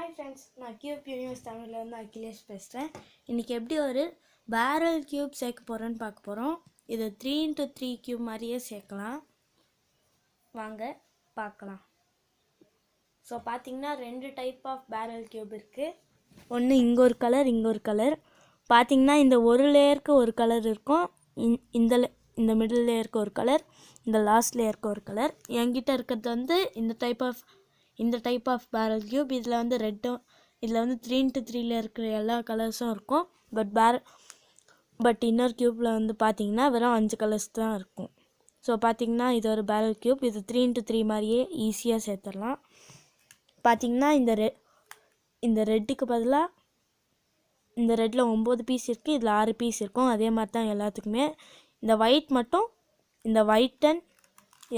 Hi friends, நான் cube universe தமிழ்லேருந்து Akhilesh பேசுகிறேன். இன்றைக்கி எப்படி ஒரு பேரல் கியூப் சேர்க்க போகிறோன்னு பார்க்க போகிறோம். இது 3x3 கியூப் மாதிரியே சேர்க்கலாம். வாங்க பார்க்கலாம். ஸோ பார்த்திங்கன்னா 2 டைப் ஆஃப் பேரல் கியூப் இருக்குது. ஒன்று இங்கே ஒரு கலர், இங்கே ஒரு கலர். பார்த்திங்கன்னா இந்த ஒரு லேயருக்கு ஒரு கலர் இருக்கும், இந்த மிடில் லேயருக்கு ஒரு கலர், இந்த லாஸ்ட் லேயருக்கு ஒரு கலர். என்கிட்ட இருக்கிறது வந்து இந்த டைப் ஆஃப் பேரல் கியூப். இதில் வந்து இதில் வந்து 3x3 இருக்கிற எல்லா கலர்ஸும் இருக்கும். பட் இன்னொரு கியூப்பில் வந்து பார்த்திங்கன்னா வெறும் 5 கலர்ஸ் தான் இருக்கும். ஸோ பார்த்திங்கன்னா இது ஒரு பேரல் கியூப். இது 3x3 மாதிரியே ஈஸியாக சேர்த்துடலாம். பார்த்திங்கன்னா இந்த ரெட்டுக்கு பதிலாக இந்த ரெட்டில் 9 பீஸ் இருக்குது, இதில் 6 பீஸ் இருக்கும். அதே மாதிரி தான் எல்லாத்துக்குமே. இந்த ஒயிட் அண்ட்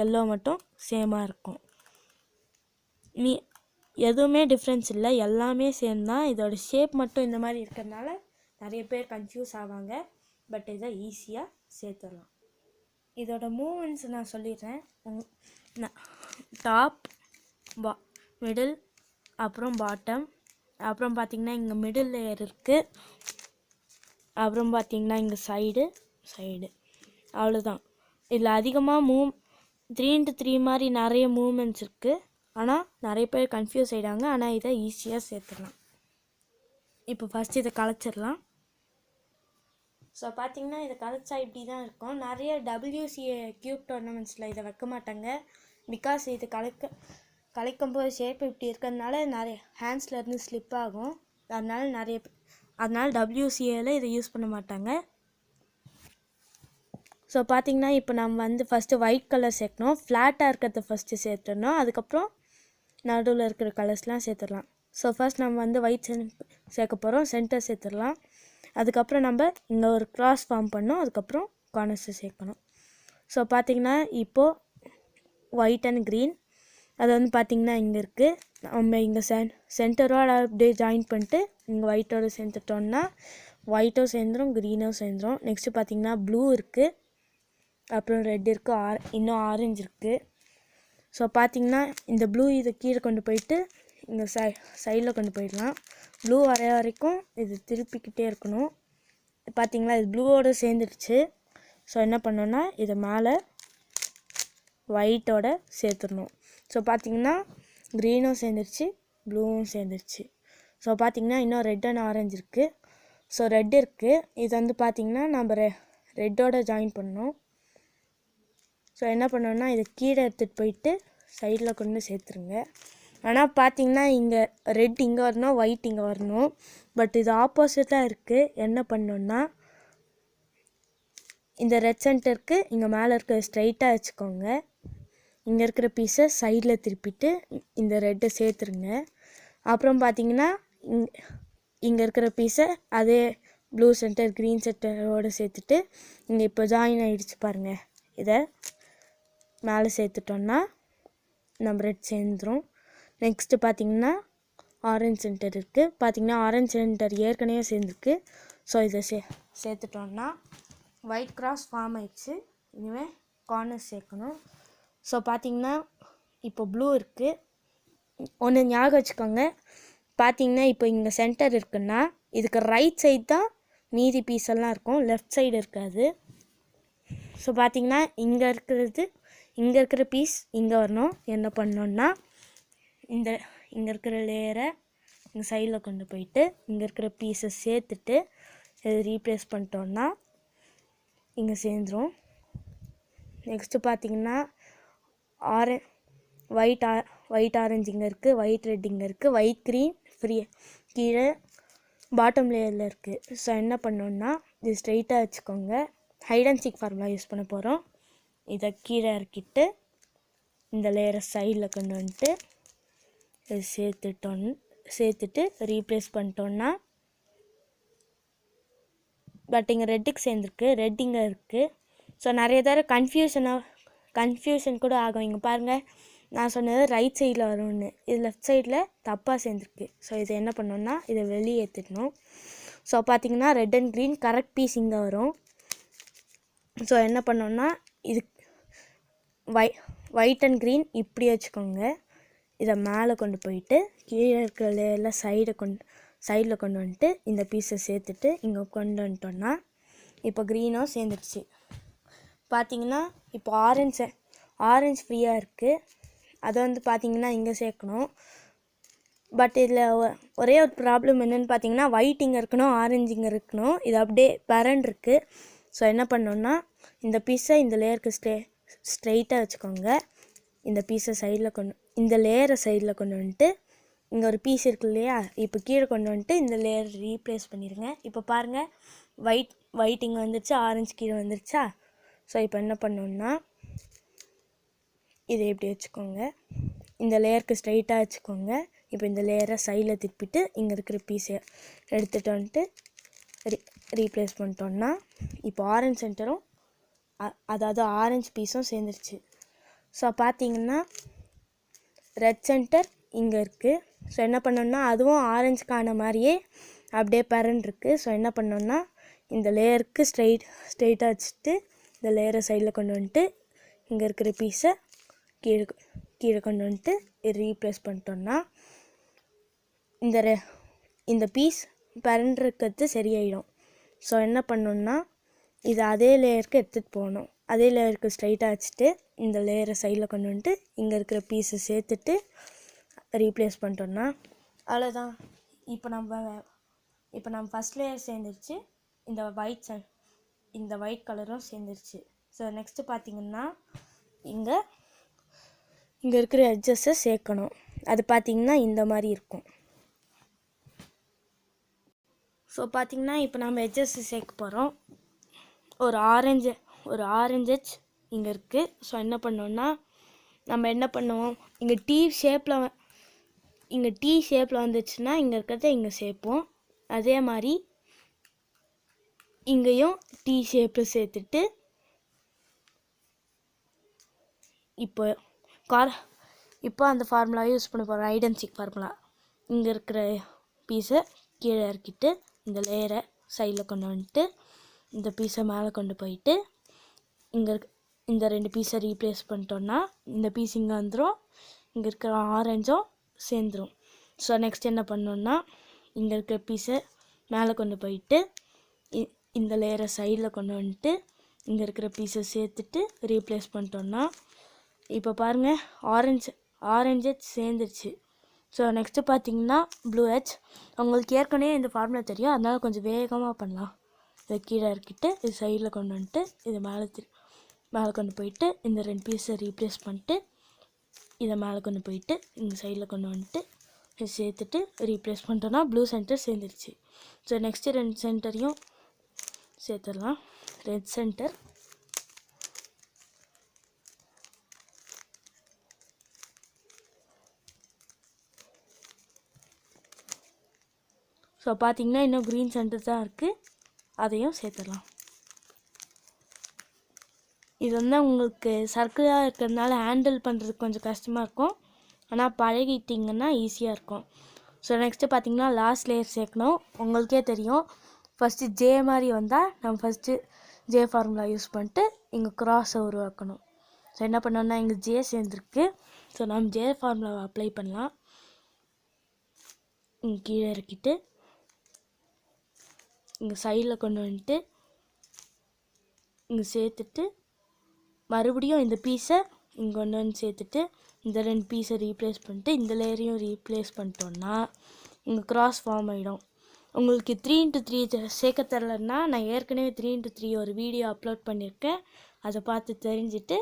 எல்லோ மட்டும் சேமாக இருக்கும். எதுவுமே டிஃப்ரென்ஸ் இல்லை, எல்லாமே சேம் தான். இதோட ஷேப் மட்டும் இந்த மாதிரி இருக்கிறதுனால நிறைய பேர் கன்ஃபியூஸ் ஆவாங்க. பட் இதை ஈஸியாக சேர்த்துடலாம். இதோட மூவ்மெண்ட்ஸ் நான் சொல்லிடுறேன். டாப், மிடில், அப்புறம் பாட்டம், அப்புறம் பார்த்திங்கன்னா இங்கே மிடில் லேயர் இருக்குது, அப்புறம் பார்த்திங்கன்னா இங்கே சைடு அவ்வளோதான். இதில் அதிகமாக 3x3 மாதிரி நிறைய மூவ்மெண்ட்ஸ் இருக்குது. ஆனால் நிறைய பேர் கன்ஃபியூஸ் ஆகிடாங்க. ஆனால் இதை ஈஸியாக சேர்த்துடலாம். இப்போ ஃபஸ்ட்டு இதை கலைச்சிடலாம். ஸோ பார்த்திங்கன்னா இதை கலைச்சா இப்படி தான் இருக்கும். நிறைய WCA கியூப் டோர்னமெண்ட்ஸில் இதை வைக்க மாட்டாங்க. பிகாஸ் இது கலைக்கும்போது ஷேப் இப்படி இருக்கிறதுனால நிறைய ஹேண்ட்ஸ்லேருந்து ஸ்லிப் ஆகும். அதனால் WCAவில் இதை யூஸ் பண்ண மாட்டாங்க. ஸோ பார்த்திங்கன்னா இப்போ நம்ம வந்து ஃபஸ்ட்டு ஒயிட் கலர் சேர்க்கணும். ஃப்ளாட்டாக இருக்கிறத ஃபஸ்ட்டு சேர்த்துடணும். அதுக்கப்புறம் நடுவில் இருக்கிற கலர்ஸ்லாம் சேர்த்துடலாம். ஸோ ஃபஸ்ட் நம்ம வந்து ஒயிட் சேர்க்க போகிறோம். சென்டர் சேர்த்துடலாம். அதுக்கப்புறம் நம்ம இங்கே ஒரு கிராஸ் ஃபார்ம் பண்ணோம். அதுக்கப்புறம் கார்னர்ஸை சேர்க்கணும். ஸோ பார்த்திங்கன்னா இப்போது ஒயிட் அண்ட் க்ரீன் அது வந்து பார்த்திங்கன்னா இங்கே இருக்குது. நம்ம இங்கே சென்டரோட அப்படியே ஜாயின் பண்ணிட்டு இங்கே ஒயிட்டோடு சேர்த்துட்டோம்னா ஒயிட்டும் சேர்ந்துடும், க்ரீனும் சேர்ந்துடும். நெக்ஸ்ட்டு பார்த்திங்கன்னா ப்ளூ இருக்குது, அப்புறம் ரெட் இருக்குது, இன்னும் ஆரஞ்சு இருக்குது. ஸோ பார்த்திங்கன்னா இந்த ப்ளூ இதை கீழே கொண்டு போயிட்டு இங்கே சைடில் கொண்டு போயிடலாம். ப்ளூ வரைய வரைக்கும் இது திருப்பிக்கிட்டே இருக்கணும். பார்த்திங்களா, இது ப்ளூவோடு சேர்ந்துடுச்சு. ஸோ என்ன பண்ணோன்னா இதை மேலே ஒயிட்டோட சேர்த்துடணும். ஸோ பார்த்திங்கன்னா க்ரீனும் சேர்ந்துருச்சு, ப்ளூவும் சேர்ந்துருச்சு. ஸோ பார்த்திங்கன்னா இன்னும் ரெட் அண்ட் ஆரஞ்சு இருக்குது. ஸோ ரெட் இருக்குது, இது வந்து பார்த்திங்கன்னா நம்ம ரெட்டோட ஜாயின் பண்ணணும். ஸோ என்ன பண்ணோன்னா இதை கீழே எடுத்துகிட்டு போயிட்டு சைடில் கொண்டு சேர்த்துருங்க. ஆனால் பார்த்திங்கன்னா இங்கே ரெட் இங்கே வரணும், ஒயிட் இங்கே வரணும். பட் இது ஆப்போசிட்டாக இருக்குது. என்ன பண்ணோன்னா இந்த ரெட் சென்டருக்கு இங்கே மேலே இருக்கிற ஸ்ட்ரைட்டாக வச்சுக்கோங்க. இங்கே இருக்கிற பீஸை சைடில் திருப்பிட்டு இந்த ரெட்டை சேர்த்துருங்க. அப்புறம் பார்த்திங்கன்னா இங்கே இருக்கிற பீஸை அதே ப்ளூ சென்டர் க்ரீன் சென்டரோடு சேர்த்துட்டு இங்கே இப்போ ஜாயின் ஆகிடுச்சு பாருங்கள். இதை மேலே சேர்த்துட்டோன்னா நம்ம ரெட் சேர்ந்துடும். நெக்ஸ்ட்டு பார்த்திங்கன்னா ஆரஞ்ச் சென்டர் இருக்குது. பார்த்திங்கன்னா ஆரஞ்ச் சென்டர் ஏற்கனவே சேர்ந்துருக்கு. ஸோ இதை சேர்த்துட்டோன்னா ஒயிட் கிராஸ் ஃபார்ம் ஆயிடுச்சு. இனிமேல் கார்னர் சேர்க்கணும். ஸோ பார்த்திங்கன்னா இப்போ ப்ளூ இருக்குது. ஒன்று ஞாபகம் வச்சுக்கோங்க, பார்த்திங்கன்னா இப்போ இங்கே சென்டர் இருக்குன்னா இதுக்கு ரைட் சைடு தான் மீதி பீஸெல்லாம் இருக்கும், லெஃப்ட் சைடு இருக்காது. ஸோ பார்த்திங்கன்னா இங்கே இருக்கிற பீஸ் இங்கே வரணும். என்ன பண்ணோன்னா இங்கே இருக்கிற லேயரை இங்கே சைடில் கொண்டு போயிட்டு இங்கே இருக்கிற பீஸை சேர்த்துட்டு இதை ரீப்ளேஸ் பண்ணிட்டோன்னா இங்கே சேர்ந்துடும். நெக்ஸ்ட்டு பார்த்திங்கன்னா ஒயிட் ஆரஞ்சு இங்கே இருக்குது, ஒயிட் ரெட் இங்கே இருக்குது, ஒயிட் க்ரீன் கீழே பாட்டம் லேயரில் இருக்குது. ஸோ என்ன பண்ணோன்னா இது ஸ்ட்ரெயிட்டாக வச்சுக்கோங்க. Hide and seek formula use பண்ண போகிறோம். இதை கீழே இறக்கிட்டு இந்த லேயரை சைடில் கொண்டு வந்துட்டு இதை சேர்த்துட்டு ரீப்ளேஸ் பண்ணிட்டோன்னா பட் இங்கே ரெட்டுக்கு சேர்ந்துருக்கு, ரெட் இங்கே இருக்குது. ஸோ நிறைய தடவை கன்ஃபியூஷன் கூட ஆகும். இங்கே பாருங்கள், நான் சொன்னது ரைட் சைடில் வரும்னு, இது லெஃப்ட் சைடில் தப்பாக சேர்ந்துருக்கு. ஸோ இதை என்ன பண்ணோன்னா இதை வெளியே ஏற்றிடணும். ஸோ பார்த்திங்கன்னா red and green correct piece இங்கே வரும். ஸோ என்ன பண்ணோன்னா இது ஒயிட் அண்ட் க்ரீன் இப்படி வச்சுக்கோங்க. இதை மேலே கொண்டு போயிட்டு கீழே இருக்கிற லேயரில் சைடில் கொண்டு வந்துட்டு இந்த பீஸை சேர்த்துட்டு இங்கே கொண்டு வந்துட்டோன்னா இப்போ க்ரீனும் சேர்ந்துடுச்சு. பார்த்திங்கன்னா இப்போ ஆரஞ்சு ஃப்ரீயாக இருக்குது. அதை வந்து பார்த்திங்கன்னா இங்கே சேர்க்கணும். பட் இதில் ஒரே ஒரு ப்ராப்ளம் என்னென்னு பார்த்தீங்கன்னா ஒயிட் இங்கே இருக்கணும், ஆரஞ்சு இங்கே இருக்கணும். இது அப்படியே பரண்டிருக்கு. ஸோ என்ன பண்ணோன்னா இந்த பீஸை இந்த லேயருக்கு ஸ்ட்ரெயிட்டாக வச்சுக்கோங்க. இந்த பீஸை இந்த லேயரை சைடில் கொண்டு வந்துட்டு இங்கே ஒரு பீஸ் இருக்கு இல்லையா, இப்போ கீழே கொண்டு வந்துட்டு இந்த லேயர் ரீப்ளேஸ் பண்ணிடுங்க. இப்போ பாருங்கள், ஒயிட் இங்கே வந்துருச்சு, ஆரஞ்சு கீழே வந்துருச்சா. ஸோ இப்போ என்ன பண்ணோன்னா இதை எப்படி வச்சுக்கோங்க, இந்த லேயருக்கு ஸ்ட்ரைட்டாக வச்சுக்கோங்க. இப்போ இந்த லேயரை சைடில் திருப்பிட்டு இங்கே இருக்கிற பீஸை எடுத்துகிட்டு வந்துட்டு ரீப்ளேஸ் பண்ணிட்டோன்னா இப்போ ஆரஞ்சு சென்டரும் அதாவது ஆரஞ்சு பீஸும் சேர்ந்துருச்சு. ஸோ பார்த்தீங்கன்னா ரெட் சென்டர் இங்கே இருக்குது. ஸோ என்ன பண்ணோன்னா அதுவும் ஆரஞ்சுக்கான மாதிரியே அப்படியே பரண்டிருக்கு. ஸோ என்ன பண்ணோன்னா இந்த லேயருக்கு ஸ்ட்ரெயிட்டாக வச்சுட்டு இந்த லேயரை சைடில் கொண்டு வந்துட்டு இங்கே இருக்கிற பீஸை கீழே கொண்டு வந்துட்டு ரீப்ளேஸ் பண்ணிட்டோன்னா இந்த பீஸ் பரண்டிருக்கிறது சரியாயிடும். ஸோ என்ன பண்ணோன்னா இது அதே லேயருக்கு எடுத்துகிட்டு போகணும். அதே லேயருக்கு ஸ்ட்ரைட்டாக வச்சுட்டு இந்த லேயரை சைடில் கொண்டு வந்துட்டு இங்கே இருக்கிற பீஸை சேர்த்துட்டு ரீப்ளேஸ் பண்ணிட்டோன்னா அவ்வளோதான். இப்போ நம்ம ஃபஸ்ட் லேயர் சேர்ந்துருச்சு, இந்த ஒயிட் கலரும் சேர்ந்துருச்சு. ஸோ நெக்ஸ்ட்டு பார்த்திங்கன்னா இங்கே இருக்கிற எட்ஜஸை சேர்க்கணும். அது பார்த்திங்கன்னா இந்த மாதிரி இருக்கும். ஸோ பார்த்திங்கன்னா இப்போ நம்ம எட்ஜஸ் சேர்க்க போகிறோம். ஒரு ஆரஞ்சு எட்ஜ் இங்கே இருக்குது. ஸோ என்ன பண்ணோன்னா நம்ம என்ன பண்ணுவோம், இங்கே டீ ஷேப்பில் வந்துச்சுன்னா இங்கே இருக்கிறத இங்கே சேர்ப்போம். அதே மாதிரி இங்கேயும் டீ ஷேப்பில் சேர்த்துட்டு இப்போ அந்த ஃபார்முலா யூஸ் பண்ண போகிறோம், ஹைட் அண்ட் சீக் ஃபார்முலா. இங்கே இருக்கிற பீஸை கீழே இறக்கிட்டு இந்த லேயரை சைடில் கொண்டு வந்துட்டு இந்த பீஸை மேலே கொண்டு போயிட்டு இந்த 2 பீஸை ரீப்ளேஸ் பண்ணிட்டோன்னா இந்த பீஸ் இங்கே வந்துடும், இங்கே இருக்கிற ஆரஞ்சும் சேர்ந்துடும். ஸோ நெக்ஸ்ட் என்ன பண்ணோன்னா இங்கே இருக்கிற பீஸை மேலே கொண்டு போயிட்டு இந்த லேயரை சைடில் கொண்டு வந்துட்டு இங்கே இருக்கிற பீஸை சேர்த்துட்டு ரீப்ளேஸ் பண்ணிட்டோன்னா இப்போ பாருங்கள் ஆரஞ்சு சேர்ந்துருச்சு. ஸோ நெக்ஸ்ட்டு பார்த்தீங்கன்னா ப்ளூ எட்ஜ். உங்களுக்கு ஏற்கனவே இந்த ஃபார்முலா தெரியும், அதனால் கொஞ்சம் வேகமாக பண்ணலாம். இதை கீழே இறக்கிட்டு இது சைடில் கொண்டு வந்துட்டு இதை மேலே கொண்டு போயிட்டு இந்த 2 பீஸை ரீப்ளேஸ் பண்ணிட்டு இதை மேலே கொண்டு போயிட்டு இங்கே சைடில் கொண்டு வந்துட்டு இதை சேர்த்துட்டு ரீப்ளேஸ் பண்ணிட்டோன்னா ப்ளூ சென்டர் சேர்ந்துருச்சு. ஸோ நெக்ஸ்ட்டு 2 சென்டரையும் சேர்த்துடலாம். ரெட் சென்டர், ஸோ பார்த்திங்கன்னா இன்னும் க்ரீன் சென்டர் தான் இருக்குது, அதையும் சேர்த்துடலாம். இது வந்து உங்களுக்கு சர்க்கிளாக இருக்கிறதுனால ஹேண்டில் பண்ணுறதுக்கு கொஞ்சம் கஷ்டமாக இருக்கும், ஆனால் பழகிட்டிங்கன்னா ஈஸியாக இருக்கும். ஸோ நெக்ஸ்ட்டு பார்த்திங்கன்னா லாஸ்ட் லேயர் சேர்க்கணும். உங்களுக்கே தெரியும், ஃபஸ்ட்டு ஜே மாதிரி வந்தால் நம்ம ஃபஸ்ட்டு ஜே ஃபார்முலா யூஸ் பண்ணிட்டு இங்கே க்ராஸை உருவாக்கணும். ஸோ என்ன பண்ணோன்னா இங்கே ஜே சேர்ந்துருக்கு. ஸோ நம்ம ஜே ஃபார்முலாவை அப்ளை பண்ணலாம். இங்கே கீழே இறக்கிட்டு இங்கே சைடில் கொண்டு வந்துட்டு இங்கே சேர்த்துட்டு மறுபடியும் இந்த பீஸை இங்கே கொண்டு வந்து சேர்த்துட்டு இந்த 2 பீஸை ரீப்ளேஸ் பண்ணிட்டு இந்த லேயரையும் ரீப்ளேஸ் பண்ணிட்டோன்னா இங்கே க்ராஸ் ஃபார்ம் ஆகிடும். உங்களுக்கு 3x3 சேர்க்க தரலன்னா நான் ஏற்கனவே 3x3 ஒரு வீடியோ அப்லோட் பண்ணியிருக்கேன், அதை பார்த்து தெரிஞ்சுட்டு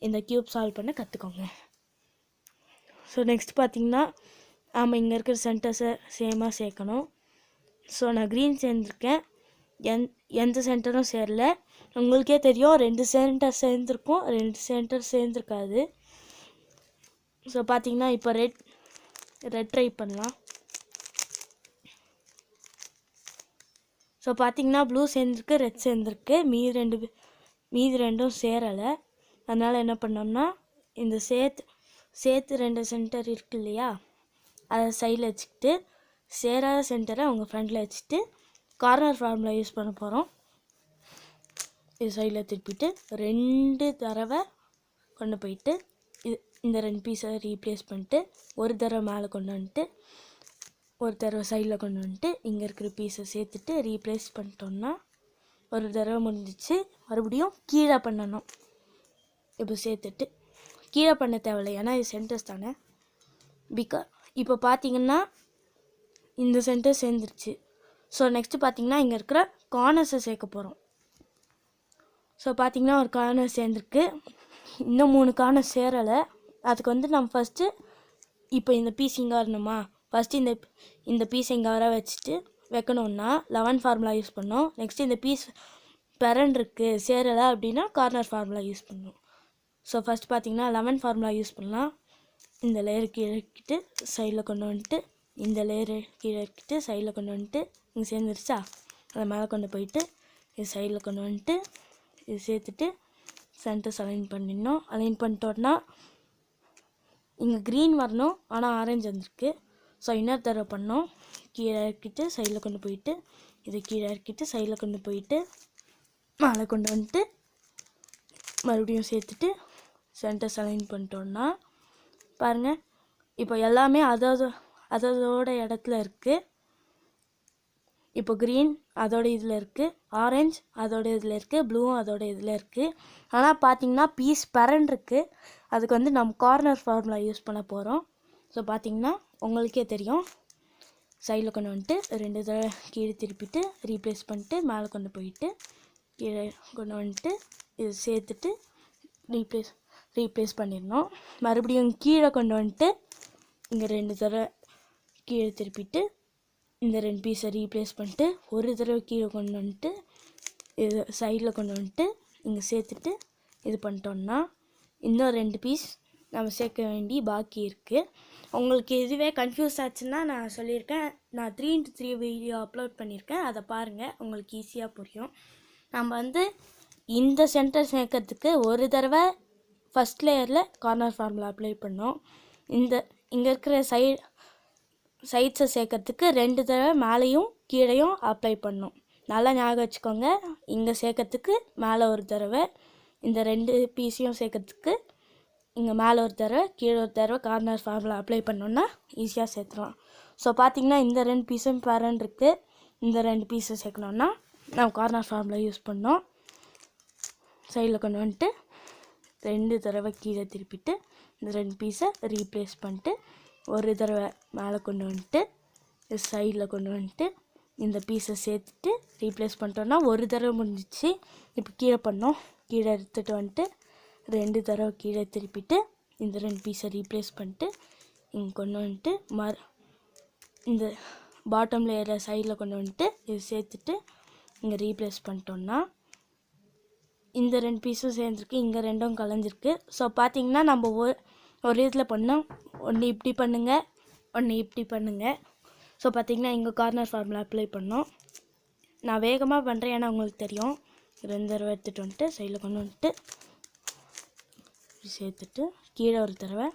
இந்த க்யூப் சால்வ் பண்ண கற்றுக்கோங்க. ஸோ நெக்ஸ்ட் பார்த்திங்கன்னா இங்கே இருக்கிற சென்டர்ஸை சேமாக சேர்க்கணும். ஸோ நான் க்ரீன் சேர்ந்துருக்கேன், எந்த சென்டரும் சேரல. உங்களுக்கே தெரியும் 2 சென்டர் சேர்ந்துருக்கும், 2 சென்டர் சேர்ந்துருக்காது. ஸோ பார்த்திங்கன்னா இப்போ ரெட் ட்ரை பண்ணலாம். ஸோ பார்த்திங்கன்னா ப்ளூ சேர்ந்துருக்கு, ரெட் சேர்ந்துருக்கு, மீதி ரெண்டும் சேரலை. அதனால் என்ன பண்ணோம்னா இந்த சேர்த்து 2 சென்டர் இருக்கு இல்லையா, அதை சைடில் வச்சுக்கிட்டு சேராத சென்டரை அவங்க ஃப்ரண்டில் வச்சுட்டு கார்னர் ஃபார்முலா யூஸ் பண்ண போகிறோம். இது சைடில் திருப்பிட்டு 2 தடவை கொண்டு போயிட்டு இந்த 2 பீஸை ரீப்ளேஸ் பண்ணிட்டு ஒரு தடவை மேலே கொண்டு வந்துட்டு ஒரு தடவை சைடில் கொண்டு வந்துட்டு இங்கே இருக்கிற பீஸை சேர்த்துட்டு ரீப்ளேஸ் பண்ணிட்டோம்னா ஒரு தடவை முடிஞ்சிச்சு. மறுபடியும் கீழே பண்ணணும். இப்போ சேர்த்துட்டு கீழே பண்ண தேவையில்லை, ஏன்னா இது சென்டர்ஸ் தானே. இப்போ பார்த்தீங்கன்னா இந்த சென்டர் சேர்ந்துருச்சு. ஸோ நெக்ஸ்ட்டு பார்த்தீங்கன்னா இங்கே இருக்கிற கார்னர்ஸை சேர்க்க போகிறோம். ஸோ பார்த்தீங்கன்னா ஒரு கார்னர் சேர்ந்துருக்கு. இன்னும் 3 கார்னர் சேரலை. அதுக்கு வந்து நம்ம ஃபஸ்ட்டு இப்போ இந்த பீஸ் இங்கே வரணுமா, ஃபஸ்ட்டு இந்த பீஸ் இங்கே வர வச்சுட்டு வைக்கணுன்னா 11 ஃபார்முலா யூஸ் பண்ணோம். நெக்ஸ்ட்டு இந்த பீஸ் பெரண்டிருக்கு சேரலை அப்படின்னா கார்னர் ஃபார்முலா யூஸ் பண்ணணும். ஸோ ஃபஸ்ட் பார்த்தீங்கன்னா 11 ஃபார்முலா யூஸ் பண்ணலாம். இந்த லேயர் கீழே இறக்கிட்டு சைடில் கொண்டு வந்துட்டு இந்த லேயர் கீழே இறக்கிட்டு சைடில் கொண்டு வந்துட்டு இங்கே சேர்ந்துருச்சா, அதை மேலே கொண்டு போயிட்டு இது சைடில் கொண்டு வந்துட்டு இது சேர்த்துட்டு சென்டர்ஸ் அலைன் பண்ணிடணும். அலைன் பண்ணிட்டோன்னா இங்கே க்ரீன் வரணும், ஆனால் ஆரஞ்சு வந்திருக்கு. ஸோ இன்னொரு தடவை பண்ணோம். கீழே இறக்கிட்டு சைடில் கொண்டு போயிட்டு இது கீழே இறக்கிட்டு சைடில் கொண்டு போயிட்டு மேலே கொண்டு வந்துட்டு மறுபடியும் சேர்த்துட்டு சென்டர்ஸ் அலைன் பண்ணிட்டோன்னா பாருங்கள் இப்போ எல்லாமே அதோட இடத்துல இருக்குது. இப்போ க்ரீன் அதோட இதில் இருக்குது, ஆரஞ்சு அதோட இதில் இருக்குது, ப்ளூவும் அதோட இதில் இருக்குது. ஆனால் பார்த்தீங்கன்னா பீஸ் பெரண்டிருக்கு. அதுக்கு வந்து நம்ம கார்னர் ஃபார்முலா யூஸ் பண்ண போகிறோம். ஸோ பார்த்தீங்கன்னா உங்களுக்கே தெரியும். சைடில் கொண்டு வந்துட்டு 2 தடவை கீழே திருப்பிட்டு ரீப்ளேஸ் பண்ணிட்டு மேலே கொண்டு போயிட்டு கீழே கொண்டு வந்துட்டு இது சேர்த்துட்டு ரீப்ளேஸ் பண்ணிடணும். மறுபடியும் கீழே கொண்டு வந்துட்டு இங்கே 2 தடவை கீழே திருப்பிட்டு இந்த 2 பீஸை ரீப்ளேஸ் பண்ணிட்டு ஒரு தடவை கீழே கொண்டு வந்துட்டு இது சைடில் கொண்டு வந்துட்டு இங்கே சேர்த்துட்டு இது பண்ணிட்டோன்னா இன்னும் 2 பீஸ் நம்ம சேர்க்க வேண்டி பாக்கி இருக்குது. உங்களுக்கு இதுவே கன்ஃபியூஸ் ஆச்சுன்னா நான் சொல்லியிருக்கேன், நான் 3x3 வீடியோ அப்லோட் பண்ணியிருக்கேன், அதை பாருங்கள், உங்களுக்கு ஈஸியாக புரியும். நம்ம வந்து இந்த சென்டர் சேர்க்கறதுக்கு ஒரு தடவை ஃபஸ்ட் லேயரில் கார்னர் ஃபார்முலா அப்ளை பண்ணோம். இங்கே இருக்கிற சைட்ஸை சேர்க்கறதுக்கு 2 தடவை மேலேயும் கீழேயும் அப்ளை பண்ணோம். நல்லா ஞாபகம் வச்சுக்கோங்க. இங்கே சேர்க்கறதுக்கு மேலே ஒரு தடவை, இந்த 2 பீஸையும் சேர்க்கறதுக்கு இங்கே மேலே ஒரு தடவை கீழே ஒரு தடவை கார்னர் ஃபார்முலா அப்ளை பண்ணோன்னா ஈஸியாக சேர்த்துலாம். ஸோ பார்த்திங்கன்னா இந்த 2 பீஸும் பேரண்ட் இருக்குது. இந்த 2 பீஸை சேர்க்கணுன்னா நம்ம கார்னர் ஃபார்முலா யூஸ் பண்ணோம். சைடில் கொண்டு வந்துட்டு 2 தடவை கீழே திருப்பிட்டு இந்த 2 பீஸை ரீப்ளேஸ் பண்ணிட்டு ஒரு தடவை மேலே கொண்டு வந்துட்டு சைடில் கொண்டு வந்துட்டு இந்த பீஸை சேர்த்துட்டு ரீப்ளேஸ் பண்ணிட்டோன்னா ஒரு தடவை முடிஞ்சிச்சு. இப்போ கீழே பண்ணோம். கீழே எடுத்துகிட்டு வந்துட்டு 2 தடவை கீழே திருப்பிட்டு இந்த 2 பீஸை ரீப்ளேஸ் பண்ணிட்டு இங்கே கொண்டு வந்துட்டு இந்த பாட்டம் லேயரில் சைடில் கொண்டு வந்துட்டு இது சேர்த்துட்டு இங்கே ரீப்ளேஸ் பண்ணிட்டோன்னா இந்த 2 பீஸும் சேர்ந்துருக்கு, இங்கே 2ம் கலைஞ்சிருக்கு. ஸோ பார்த்திங்கன்னா நம்ம ஒரு இதில் பண்ணோம், ஒன்று இப்படி பண்ணுங்கள், ஒன்று இப்படி பண்ணுங்கள். ஸோ பார்த்திங்கன்னா இங்கே கார்னர் ஃபார்முலா அப்ளை பண்ணோம். நான் வேகமாக பண்ணுறேன், ஏன்னா உங்களுக்கு தெரியும். 2 தடவை எடுத்துகிட்டு வந்துட்டு சைடில் கொண்டு வந்துட்டு சேர்த்துட்டு கீழே ஒரு தடவை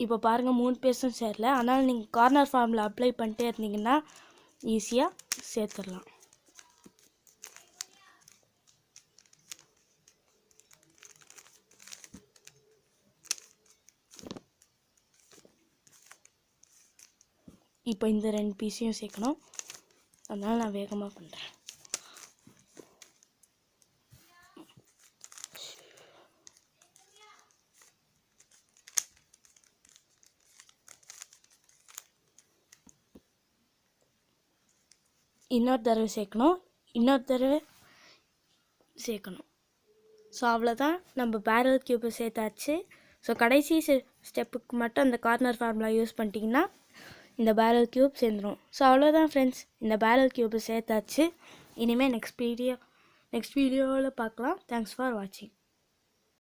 இப்போ பாருங்கள் 3 பீஸும் சேரல. ஆனால் நீங்கள் கார்னர் ஃபார்முலா அப்ளை பண்ணிட்டே இருந்தீங்கன்னா ஈஸியாக சேர்த்துடலாம். இப்போ இந்த 2 பீஸையும் சேர்க்கணும், அதனால் நான் வேகமாக பண்ணுறேன். இன்னொரு தடவை சேர்க்கணும். ஸோ அவ்வளோதான், நம்ம பேரல் கியூப்பை சேர்த்தாச்சு. ஸோ கடைசி ஸ்டெப்புக்கு மட்டும் அந்த கார்னர் ஃபார்முலா யூஸ் பண்ணிட்டீங்கன்னா இந்த பேரல் கியூப் சேர்ந்துடும். ஸோ அவ்வளோதான் ஃப்ரெண்ட்ஸ், இந்த பேரல் கியூப்பை சேர்த்தாச்சு. இனிமேல் நெக்ஸ்ட் வீடியோவில் பார்க்கலாம். தேங்க்ஸ் ஃபார் வாட்சிங்.